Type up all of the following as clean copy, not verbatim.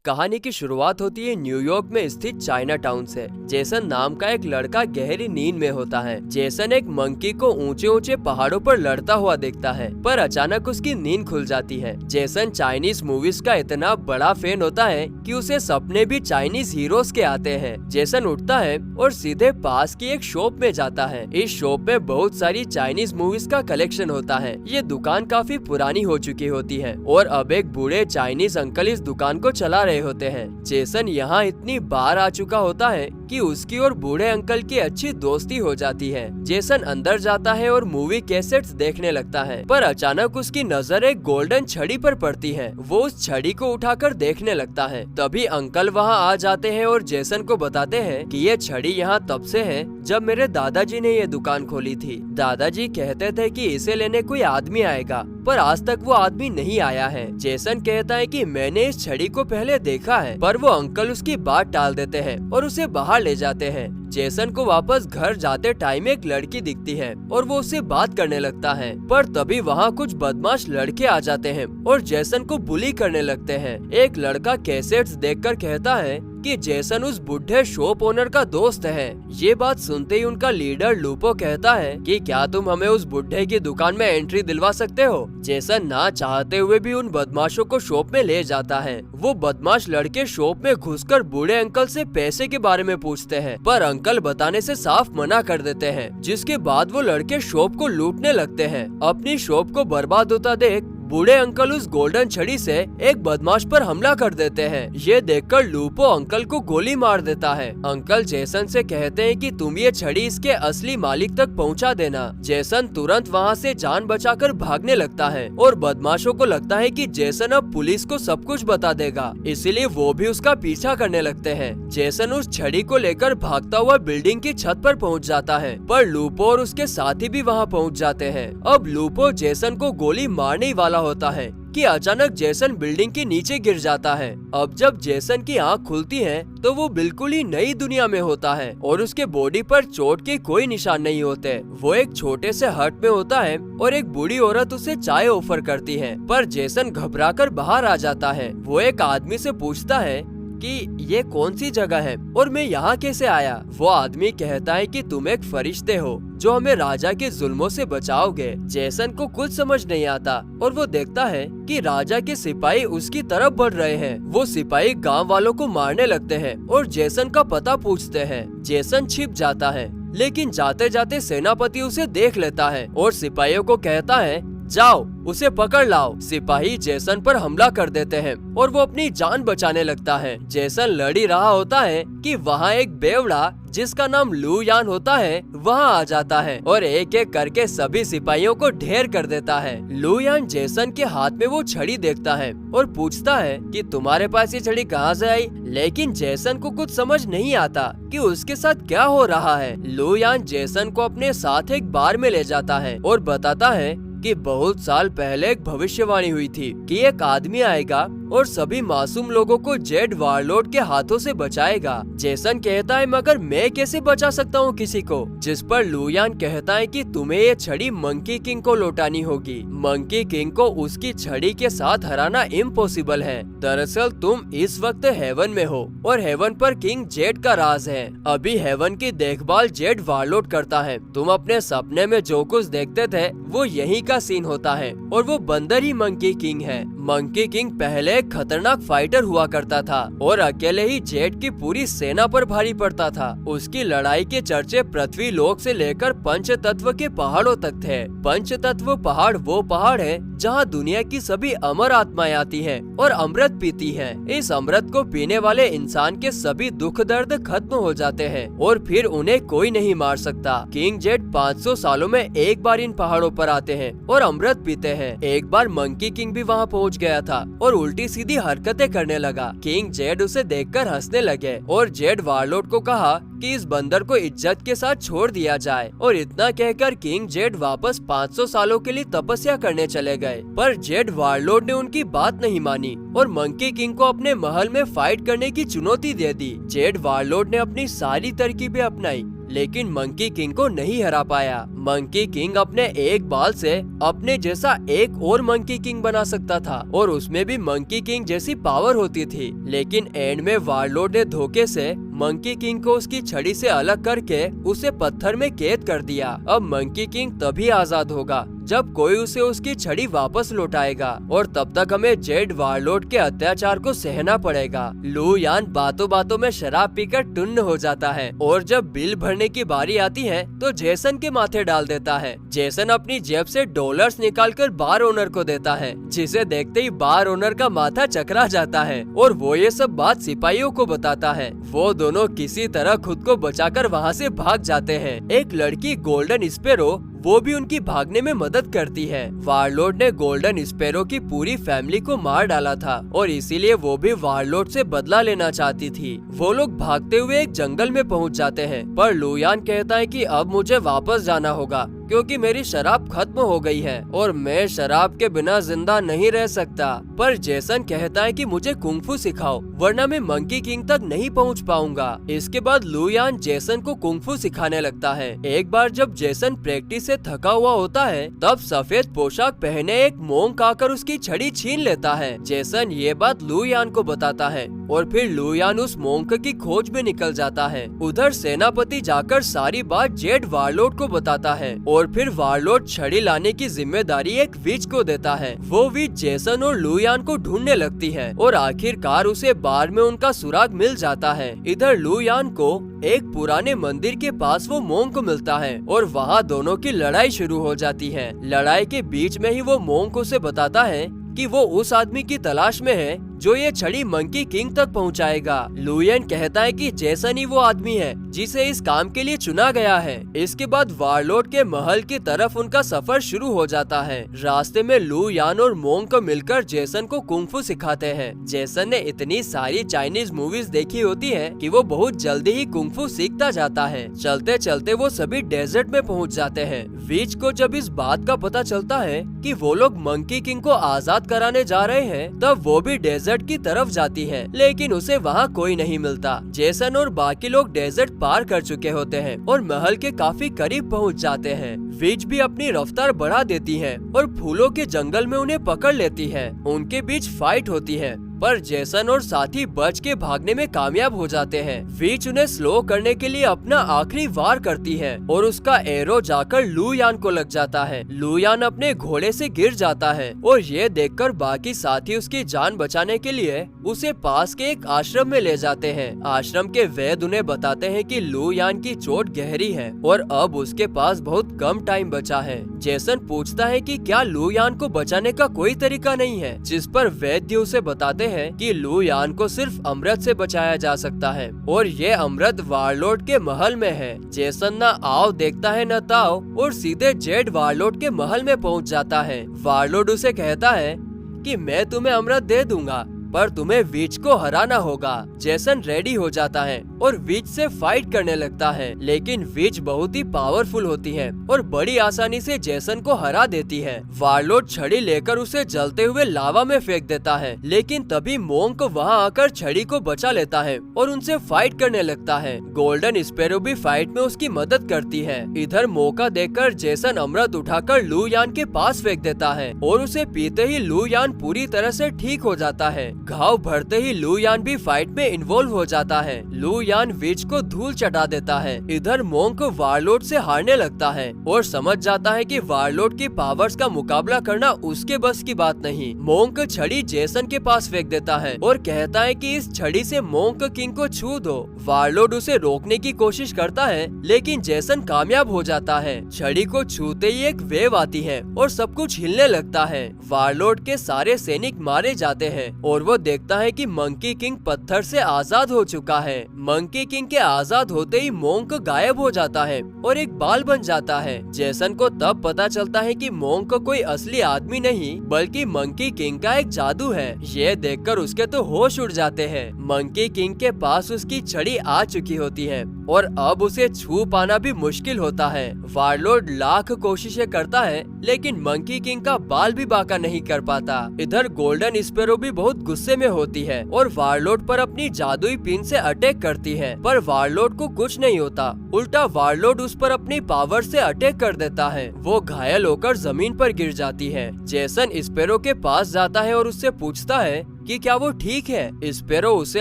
कहानी की शुरुआत होती है न्यूयॉर्क में स्थित चाइना टाउन से। जेसन नाम का एक लड़का गहरी नींद में होता है। जेसन एक मंकी को ऊंचे ऊंचे पहाड़ों पर लड़ता हुआ देखता है, पर अचानक उसकी नींद खुल जाती है। जेसन चाइनीज मूवीज का इतना बड़ा फैन होता है कि उसे सपने भी चाइनीज हीरोज के आते हैं। जेसन उठता है और सीधे पास की एक शॉप में जाता है। इस शॉप में बहुत सारी चाइनीज मूवीज का कलेक्शन होता है। ये दुकान काफी पुरानी हो चुकी होती है और अब एक बूढ़े चाइनीज अंकल इस दुकान को चला रहे होते हैं। जेसन यहाँ इतनी बार आ चुका होता है कि उसकी और बूढ़े अंकल की अच्छी दोस्ती हो जाती है। जेसन अंदर जाता है और मूवी कैसेट्स देखने लगता है, पर अचानक उसकी नजर एक गोल्डन छड़ी पर पड़ती है। वो उस छड़ी को उठाकर देखने लगता है। तभी अंकल वहाँ आ जाते हैं और जेसन को बताते हैं कि ये छड़ी यहाँ तब से है जब मेरे दादाजी ने ये दुकान खोली थी। दादाजी कहते थे कि इसे लेने कोई आदमी आएगा, पर आज तक वो आदमी नहीं आया है। जेसन कहता है कि मैंने इस छड़ी को पहले देखा है, पर वो अंकल उसकी बात टाल देते हैं और उसे बाहर ले जाते हैं। जेसन को वापस घर जाते टाइम एक लड़की दिखती है और वो उससे बात करने लगता है, पर तभी वहाँ कुछ बदमाश लड़के आ जाते हैं और जेसन को बुली करने लगते हैं। एक लड़का कैसेट्स देखकर कहता है कि जेसन उस बुढ़े शॉप ओनर का दोस्त है। ये बात सुनते ही उनका लीडर लूपो कहता है कि क्या तुम हमें उस बुढ़े की दुकान में एंट्री दिलवा सकते हो। जेसन ना चाहते हुए भी उन बदमाशों को शॉप में ले जाता है। वो बदमाश लड़के शॉप में घुसकर बूढ़े अंकल से पैसे के बारे में पूछते हैं, पर अंकल बताने से साफ मना कर देते हैं, जिसके बाद वो लड़के शॉप को लूटने लगते हैं। अपनी शॉप को बर्बाद होता देख बूढ़े अंकल उस गोल्डन छड़ी से एक बदमाश पर हमला कर देते हैं। ये देखकर लूपो अंकल को गोली मार देता है। अंकल जेसन से कहते हैं कि तुम ये छड़ी इसके असली मालिक तक पहुंचा देना। जेसन तुरंत वहां से जान बचाकर भागने लगता है और बदमाशों को लगता है कि जेसन अब पुलिस को सब कुछ बता देगा, इसीलिए वो भी उसका पीछा करने लगते हैं। जेसन उस छड़ी को लेकर भागता हुआ बिल्डिंग की छत पर पहुँच जाता है, पर लूपो और उसके साथी भी वहाँ पहुँच जाते हैं। अब लूपो जेसन को गोली मारने ही वाला होता है कि अचानक जेसन बिल्डिंग के नीचे गिर जाता है। अब जब जेसन की आंख खुलती है तो वो बिल्कुल ही नई दुनिया में होता है और उसके बॉडी पर चोट के कोई निशान नहीं होते। वो एक छोटे से हट में होता है और एक बूढ़ी औरत उसे चाय ऑफर करती है, पर जेसन घबराकर बाहर आ जाता है। वो एक आदमी से पूछता है कि ये कौन सी जगह है और मैं यहाँ कैसे आया। वो आदमी कहता है कि तुम एक फरिश्ते हो जो हमें राजा के जुल्मों से बचाओगे। जेसन को कुछ समझ नहीं आता और वो देखता है कि राजा के सिपाही उसकी तरफ बढ़ रहे हैं। वो सिपाही गांव वालों को मारने लगते हैं और जेसन का पता पूछते हैं। जेसन छिप जाता है, लेकिन जाते जाते सेनापति उसे देख लेता है और सिपाहियों को कहता है जाओ उसे पकड़ लाओ। सिपाही जेसन पर हमला कर देते हैं और वो अपनी जान बचाने लगता है। जेसन लड़ ही रहा होता है कि वहाँ एक बेवड़ा जिसका नाम लू यान होता है वहाँ आ जाता है और एक एक करके सभी सिपाहियों को ढेर कर देता है। लू यान जेसन के हाथ में वो छड़ी देखता है और पूछता है कि तुम्हारे पास ये छड़ी कहाँ से आई, लेकिन जेसन को कुछ समझ नहीं आता कि उसके साथ क्या हो रहा है। लू यान जेसन को अपने साथ एक बार में ले जाता है और बताता है कि बहुत साल पहले एक भविष्यवाणी हुई थी कि एक आदमी आएगा और सभी मासूम लोगों को जेड वारलॉर्ड के हाथों से बचाएगा। जेसन कहता है मगर मैं कैसे बचा सकता हूँ किसी को, जिस पर लू यान कहता है कि तुम्हें ये छड़ी मंकी किंग को लौटानी होगी। मंकी किंग को उसकी छड़ी के साथ हराना इम्पॉसिबल है। दरअसल तुम इस वक्त हेवन में हो और हेवन पर किंग जेड का राज है। अभी हेवन की देखभाल जेड वारलॉर्ड करता है। तुम अपने सपने में जो कुछ देखते थे वो यही का सीन होता है और वो बंदर ही मंकी किंग है। मंकी किंग पहले एक खतरनाक फाइटर हुआ करता था और अकेले ही जेड की पूरी सेना पर भारी पड़ता था। उसकी लड़ाई के चर्चे पृथ्वी लोक से लेकर पंच तत्व के पहाड़ों तक थे। पंच तत्व पहाड़ वो पहाड़ है जहाँ दुनिया की सभी अमर आत्माएं आती हैं और अमृत पीती हैं। इस अमृत को पीने वाले इंसान के सभी दुख दर्द खत्म हो जाते हैं और फिर उन्हें कोई नहीं मार सकता। किंग जेड 500 सालों में एक बार इन पहाड़ों पर आते हैं और अमृत पीते हैं। एक बार मंकी किंग भी वहाँ पहुँच गया था और उल्टी सीधी हरकतें करने लगा। किंग जेड उसे देखकर हंसने लगे और जेड वारलॉर्ड को कहा कि इस बंदर को इज्जत के साथ छोड़ दिया जाए और इतना कहकर किंग जेड वापस 500 सालों के लिए तपस्या करने चले गए। पर जेड वारलॉर्ड ने उनकी बात नहीं मानी और मंकी किंग को अपने महल में फाइट करने की चुनौती दे दी। जेड वारलॉर्ड ने अपनी सारी तरकीबें अपनाई, लेकिन मंकी किंग को नहीं हरा पाया। मंकी किंग अपने एक बाल से अपने जैसा एक और मंकी किंग बना सकता था और उसमें भी मंकी किंग जैसी पावर होती थी, लेकिन एंड में वारलॉर्ड ने धोखे से मंकी किंग को उसकी छड़ी से अलग करके उसे पत्थर में कैद कर दिया। अब मंकी किंग तभी आजाद होगा जब कोई उसे उसकी छड़ी वापस लौटाएगा और तब तक हमें जेड वारलॉर्ड के अत्याचार को सहना पड़ेगा। लू यान बातों बातों में शराब पीकर टुन्न हो जाता है और जब बिल भरने की बारी आती है तो जेसन के माथे डाल देता है। जेसन अपनी जेब से डॉलर्स निकालकर बार ओनर को देता है, जिसे देखते ही बार ओनर का माथा चकरा जाता है और वो ये सब बात सिपाहियों को बताता है। वो दोनों किसी तरह खुद को बचाकर वहाँ से भाग जाते हैं। एक लड़की गोल्डन स्पैरो वो भी उनकी भागने में मदद करती है। वारलॉर्ड ने गोल्डन स्पैरो की पूरी फैमिली को मार डाला था और इसीलिए वो भी वारलॉर्ड से बदला लेना चाहती थी। वो लोग भागते हुए एक जंगल में पहुंच जाते हैं, पर लू यान कहता है कि अब मुझे वापस जाना होगा क्योंकि मेरी शराब खत्म हो गई है और मैं शराब के बिना जिंदा नहीं रह सकता। पर जेसन कहता है कि मुझे कुंग-फू सिखाओ वरना मैं मंकी किंग तक नहीं पहुंच पाऊंगा। इसके बाद लू यान जेसन को कुंग-फू सिखाने लगता है। एक बार जब जेसन प्रैक्टिस से थका हुआ होता है तब सफेद पोशाक पहने एक मोंक आकर उसकी छड़ी छीन लेता है। जेसन ये बात लू यान को बताता है और फिर लू यान उस मोंक की खोज में निकल जाता है। उधर सेनापति जाकर सारी बात जेड वारलॉर्ड को बताता है और फिर वारलॉर्ड छड़ी लाने की जिम्मेदारी एक विच को देता है। वो विच जेसन और लू यान को ढूंढने लगती है और आखिरकार उसे बार में उनका सुराग मिल जाता है। इधर लू यान को एक पुराने मंदिर के पास वो मोंक मिलता है और वहाँ दोनों की लड़ाई शुरू हो जाती है। लड़ाई के बीच में ही वो मोंक उसे बताता है कि वो उस आदमी की तलाश में है जो ये छड़ी मंकी किंग तक पहुंचाएगा। लू यान कहता है कि जेसन ही वो आदमी है जिसे इस काम के लिए चुना गया है। इसके बाद वारलॉर्ड के महल की तरफ उनका सफर शुरू हो जाता है। रास्ते में लू यान और मोंक मिलकर जेसन को कुंग-फू सिखाते हैं। जेसन ने इतनी सारी चाइनीज मूवीज देखी होती है कि वो बहुत जल्दी ही कुंग-फू सीखता जाता है। चलते चलते वो सभी डेजर्ट में पहुंच जाते हैं। विच को जब इस बात का पता चलता है कि वो लोग मंकी किंग को आजाद कराने जा रहे हैं तब वो भी डेजर्ट की तरफ जाती है, लेकिन उसे वहाँ कोई नहीं मिलता। जेसन और बाकी लोग डेजर्ट पार कर चुके होते हैं और महल के काफी करीब पहुँच जाते हैं। विच भी अपनी रफ्तार बढ़ा देती है और फूलों के जंगल में उन्हें पकड़ लेती है। उनके बीच फाइट होती है पर जेसन और साथी बच के भागने में कामयाब हो जाते हैं। विच उन्हें स्लो करने के लिए अपना आखिरी वार करती है और उसका एरो जाकर लू यान को लग जाता है। लू यान अपने घोड़े से गिर जाता है और ये देखकर बाकी साथी उसकी जान बचाने के लिए उसे पास के एक आश्रम में ले जाते हैं। आश्रम के वैद्य उन्हें बताते हैं कि लू यान की चोट गहरी है और अब उसके पास बहुत कम टाइम बचा है। जेसन पूछता है कि क्या लू यान को बचाने का कोई तरीका नहीं है, जिस पर वैद्य उसे बताते है कि लू यान को सिर्फ अमृत से बचाया जा सकता है और ये अमृत वारलॉर्ड के महल में है। जेसन न आओ देखता है न ताओ और सीधे जेड वारलॉर्ड के महल में पहुंच जाता है। वारलॉर्ड उसे कहता है कि मैं तुम्हें अमृत दे दूंगा पर तुम्हें विच को हराना होगा। जेसन रेडी हो जाता है और विच से फाइट करने लगता है, लेकिन विच बहुत ही पावरफुल होती है और बड़ी आसानी से जेसन को हरा देती है। वारलॉर्ड छड़ी लेकर उसे जलते हुए लावा में फेंक देता है, लेकिन तभी मोंक वहां आकर छड़ी को बचा लेता है और उनसे फाइट करने लगता है। गोल्डन स्पैरो भी फाइट में उसकी मदद करती है। इधर मौका देखकर जेसन अमृत उठाकर लू यान के पास फेंक देता है और उसे पीते ही लू यान पूरी तरह से ठीक हो जाता है। घाव भरते ही लू यान भी फाइट में इन्वॉल्व हो जाता है। लू यान विच को धूल चटा देता है। इधर मोंक वारलॉर्ड से हारने लगता है और समझ जाता है कि वारलॉर्ड की पावर्स का मुकाबला करना उसके बस की बात नहीं। मोंक छड़ी जेसन के पास फेंक देता है और कहता है कि इस छड़ी से मोंक किंग को छू दो। वारलॉर्ड उसे रोकने की कोशिश करता है, लेकिन जेसन कामयाब हो जाता है। छड़ी को छूते ही एक वेव आती है और सब कुछ हिलने लगता है। वारलॉर्ड के सारे सैनिक मारे जाते हैं और वो देखता है कि मंकी किंग पत्थर से आजाद हो चुका है। मंकी किंग के आजाद होते ही मोंक गायब हो जाता है और एक बाल बन जाता है। जेसन को तब पता चलता है कि मोंक कोई असली आदमी नहीं बल्कि मंकी किंग का एक जादू है। ये देखकर उसके तो होश उड़ जाते हैं। मंकी किंग के पास उसकी छड़ी आ चुकी होती है और अब उसे छू पाना भी मुश्किल होता है। वारलॉर्ड लाख कोशिशें करता है लेकिन मंकी किंग का बाल भी बांका नहीं कर पाता। इधर गोल्डन स्पैरो भी बहुत गुस्से में होती है और वारलॉर्ड पर अपनी जादुई पिन से अटैक करती है, पर वारलॉर्ड को कुछ नहीं होता। उल्टा वारलॉर्ड उस पर अपनी पावर से अटैक कर देता है। वो घायल होकर जमीन पर गिर जाती है। जेसन स्पैरो के पास जाता है और उससे पूछता है कि क्या वो ठीक है। स्पैरो उसे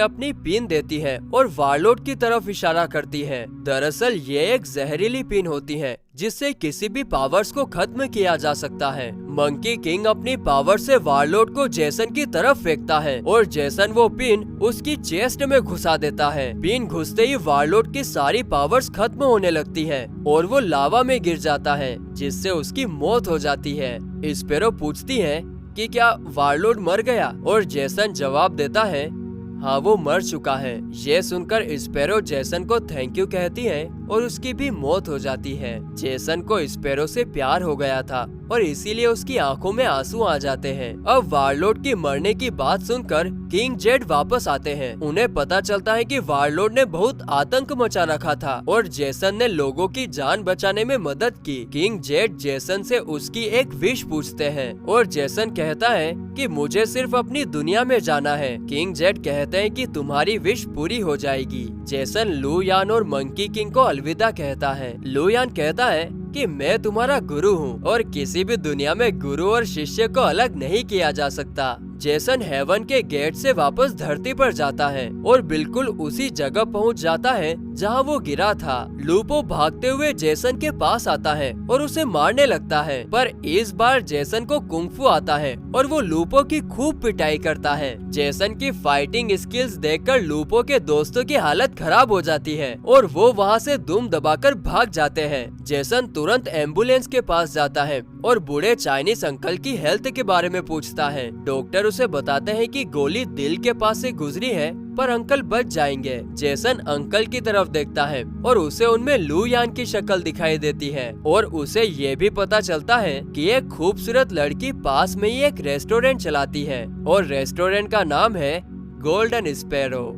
अपनी पिन देती है और वारलॉर्ड की तरफ इशारा करती है। दरअसल ये एक जहरीली पिन होती है जिससे किसी भी पावर्स को खत्म किया जा सकता है। मंकी किंग अपनी पावर से वारलॉर्ड को जेसन की तरफ फेंकता है और जेसन वो पिन उसकी चेस्ट में घुसा देता है। पिन घुसते ही वारलॉर्ड की सारी पावर्स खत्म होने लगती है और वो लावा में गिर जाता है जिससे उसकी मौत हो जाती है। स्पैरो पूछती है कि क्या वारलॉर्ड मर गया, और जेसन जवाब देता है हाँ वो मर चुका है। ये सुनकर स्पैरो जेसन को थैंक यू कहती है और उसकी भी मौत हो जाती है। जेसन को स्पैरो से प्यार हो गया था और इसीलिए उसकी आंखों में आंसू आ जाते हैं। अब वारलॉर्ड की मरने की बात सुनकर किंग जेड वापस आते हैं। उन्हें पता चलता है कि वारलॉर्ड ने बहुत आतंक मचा रखा था और जेसन ने लोगों की जान बचाने में मदद की। किंग जेड जेसन से उसकी एक विश पूछते हैं और जेसन कहता है कि मुझे सिर्फ अपनी दुनिया में जाना है। किंग जेड कहते हैं कि तुम्हारी विश पूरी हो जाएगी। जेसन लू यान और मंकी किंग को अलविदा कहता है। लू यान कहता है कि मैं तुम्हारा गुरु हूँ और किसी भी दुनिया में गुरु और शिष्य को अलग नहीं किया जा सकता। जेसन हेवन के गेट से वापस धरती पर जाता है और बिल्कुल उसी जगह पहुंच जाता है जहां वो गिरा था। लूपो भागते हुए जेसन के पास आता है और उसे मारने लगता है, पर इस बार जेसन को कुंग-फू आता है और वो लूपो की खूब पिटाई करता है। जेसन की फाइटिंग स्किल्स देखकर लूपो के दोस्तों की हालत खराब हो जाती है और वो वहाँ से दुम दबाकर भाग जाते हैं। जेसन तुरंत एम्बुलेंस के पास जाता है और बूढ़े चाइनीज अंकल की हेल्थ के बारे में पूछता है। डॉक्टर उसे बताते हैं कि गोली दिल के पास से गुजरी है पर अंकल बच जाएंगे। जेसन अंकल की तरफ देखता है और उसे उनमें लू यान की शक्ल दिखाई देती है और उसे ये भी पता चलता है कि एक खूबसूरत लड़की पास में ही एक रेस्टोरेंट चलाती है और रेस्टोरेंट का नाम है गोल्डन स्पैरो।